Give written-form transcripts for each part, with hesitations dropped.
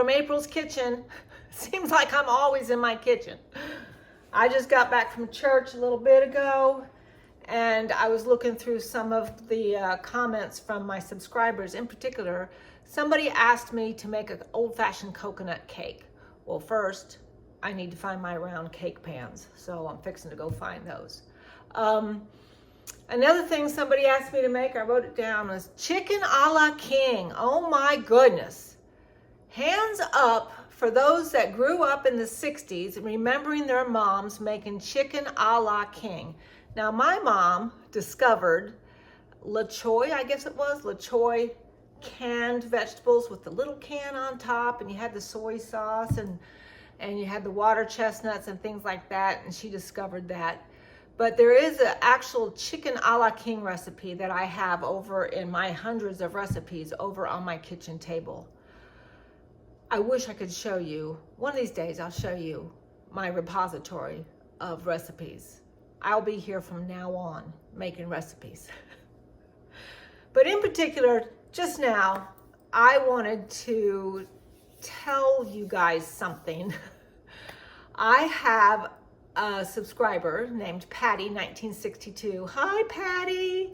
from April's Kitchen. Seems like I'm always in my kitchen. I just got back from church a little bit ago, and I was looking through some of the comments from my subscribers. In particular, somebody asked me to make an old-fashioned coconut cake. Well, first, I need to find my round cake pans, so I'm fixing to go find those. Another thing somebody asked me to make, I wrote it down, was chicken a la king. Oh my goodness. Hands up for those that grew up in the 60s remembering their moms making chicken a la king. Now, my mom discovered La Choy, I guess it was, La Choy canned vegetables with the little can on top, and you had the soy sauce and you had the water chestnuts and things like that, and she discovered that. But there is an actual chicken a la king recipe that I have over in my hundreds of recipes over on my kitchen table. I wish I could show you. One of these days I'll show you my repository of recipes. I'll be here from now on making recipes. But in particular, just now, I wanted to tell you guys something. I have a subscriber named Patty 1962. Hi, Patty.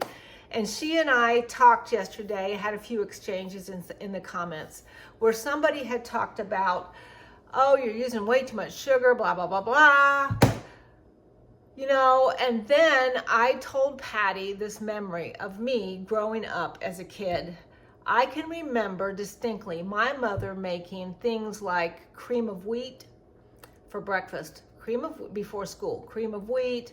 And she and I talked yesterday, had a few exchanges in the comments where somebody had talked about, oh, you're using way too much sugar, blah, blah, blah, blah. You know, and then I told Patty this memory of me growing up as a kid. I can remember distinctly my mother making things like cream of wheat for breakfast, before school, cream of wheat,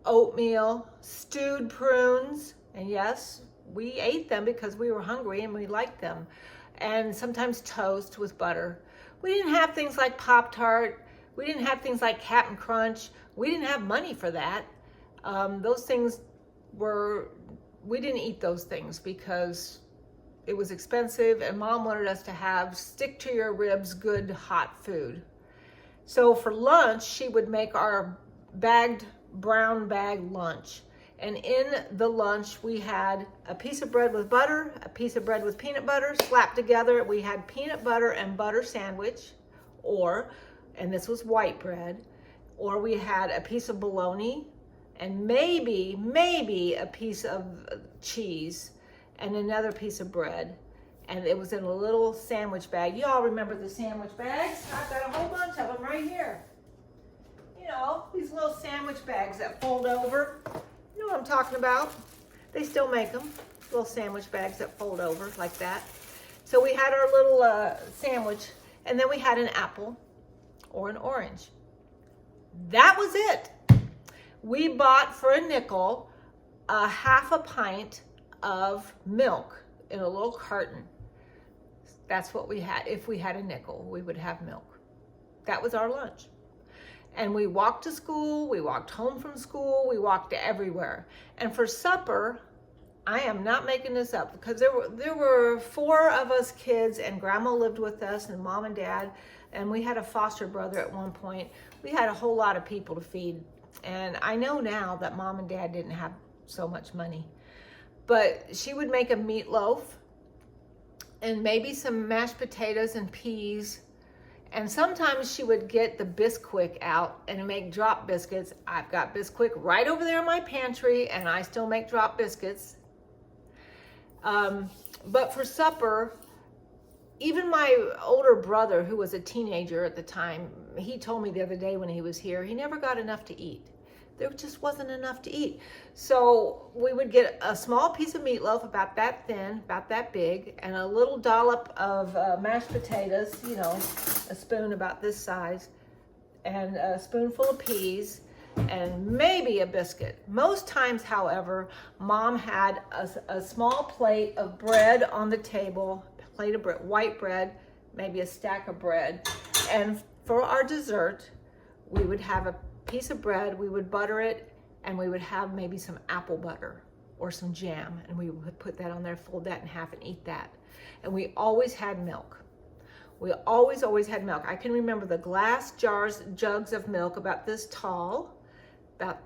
oatmeal, stewed prunes, and yes, we ate them because we were hungry and we liked them, and sometimes toast with butter. We didn't have things like Pop-Tart. We didn't have things like Cap'n Crunch. We didn't have money for that. Those things we didn't eat those things because it was expensive, and Mom wanted us to have stick to your ribs, good hot food. So for lunch, she would make our brown bag lunch. And in the lunch, we had a piece of bread with butter, a piece of bread with peanut butter, slapped together. We had peanut butter and butter sandwich, and this was white bread, or we had a piece of bologna and maybe a piece of cheese and another piece of bread. And it was in a little sandwich bag. You all remember the sandwich bags? I've got a whole bunch of them right here. You know, these little sandwich bags that fold over. You know what I'm talking about? They still make them. Little sandwich bags that fold over like that. So we had our little sandwich, and then we had an apple or an orange. That was it. We bought for a nickel a half a pint of milk in a little carton. That's what we had. If we had a nickel, we would have milk. That was our lunch. And we walked to school, we walked home from school, we walked everywhere. And for supper, I am not making this up, because there were 4 of us kids, and Grandma lived with us, and Mom and Dad, and we had a foster brother at one point. We had a whole lot of people to feed. And I know now that Mom and Dad didn't have so much money. But she would make a meatloaf and maybe some mashed potatoes and peas. And sometimes she would get the Bisquick out and make drop biscuits. I've got Bisquick right over there in my pantry, and I still make drop biscuits. But for supper, even my older brother, who was a teenager at the time, he told me the other day when he was here, he never got enough to eat. There just wasn't enough to eat. So we would get a small piece of meatloaf about that thin, about that big, and a little dollop of mashed potatoes, you know, a spoon about this size, and a spoonful of peas, and maybe a biscuit. Most times, however, Mom had a small plate of bread on the table, plate of bread, white bread, maybe a stack of bread. And for our dessert, we would have a piece of bread, we would butter it, and we would have maybe some apple butter or some jam, and we would put that on there, fold that in half, and eat that. And we always had milk. We always had milk. I can remember the glass jugs of milk about this tall, about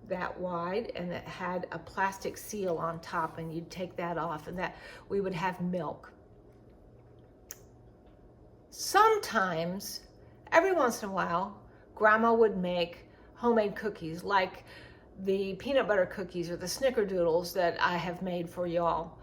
that wide, and it had a plastic seal on top, and you'd take that off, and that we would have milk. Sometimes, every once in a while, Grandma would make homemade cookies like the peanut butter cookies or the snickerdoodles that I have made for y'all.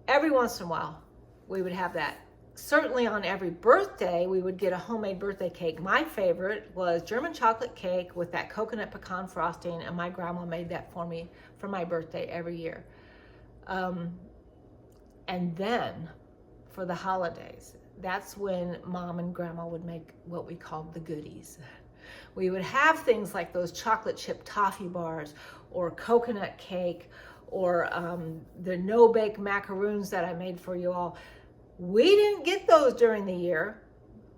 Every once in a while, we would have that. Certainly on every birthday, we would get a homemade birthday cake. My favorite was German chocolate cake with that coconut pecan frosting, and my grandma made that for me for my birthday every year. And then for the holidays, that's when Mom and Grandma would make what we called the goodies. We would have things like those chocolate chip toffee bars or coconut cake or the no-bake macaroons that I made for you all. We didn't get those during the year.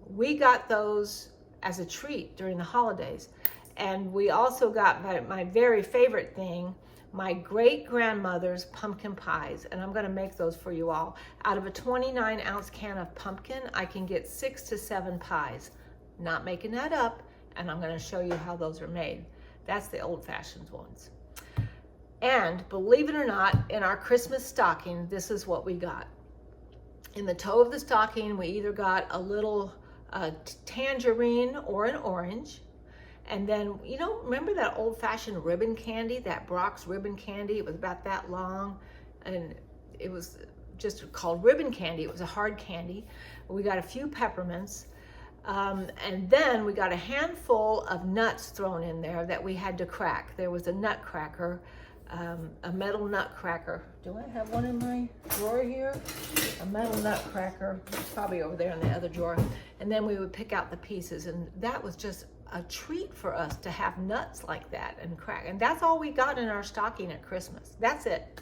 We got those as a treat during the holidays. And we also got my very favorite thing, my great-grandmother's pumpkin pies. And I'm gonna make those for you all. Out of a 29-ounce can of pumpkin, I can get 6 to 7 pies. Not making that up, and I'm gonna show you how those are made. That's the old-fashioned ones. And believe it or not, in our Christmas stocking, this is what we got. In the toe of the stocking, we either got a little tangerine or an orange. And then, you know, remember that old-fashioned ribbon candy, that Brock's ribbon candy? It was about that long, and it was just called ribbon candy. It was a hard candy. We got a few peppermints, and then we got a handful of nuts thrown in there that we had to crack. There was a nut cracker, a metal nut cracker. Do I have one in my drawer here? A metal nut cracker, it's probably over there in the other drawer. And then we would pick out the pieces, and that was just a treat for us to have nuts like that and crack. And that's all we got in our stocking at Christmas. That's it.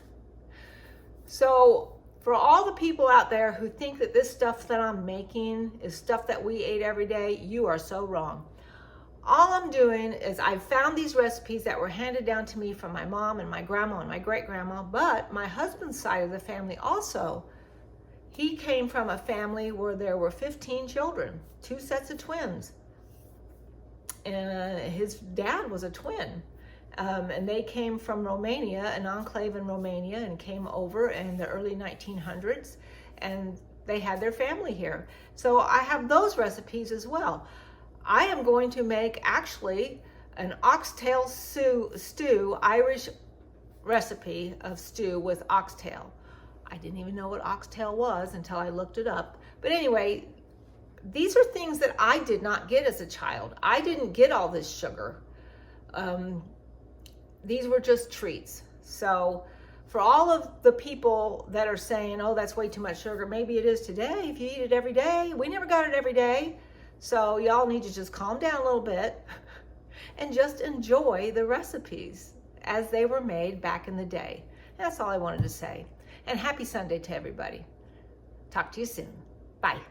So for all the people out there who think that this stuff that I'm making is stuff that we ate every day, you are so wrong. All I'm doing is I found these recipes that were handed down to me from my mom and my grandma and my great-grandma, but my husband's side of the family also, he came from a family where there were 15 children, 2 sets of twins. And his dad was a twin. And they came from Romania, an enclave in Romania, and came over in the early 1900s, and they had their family here. So I have those recipes as well. I am going to make actually an oxtail stew, Irish recipe of stew with oxtail. I didn't even know what oxtail was until I looked it up. But anyway, these are things that I did not get as a child. I didn't get all this sugar. These were just treats. So for all of the people that are saying, oh, that's way too much sugar, maybe it is today if you eat it every day. We never got it every day. So y'all need to just calm down a little bit and just enjoy the recipes as they were made back in the day. That's all I wanted to say. And happy Sunday to everybody. Talk to you soon. Bye.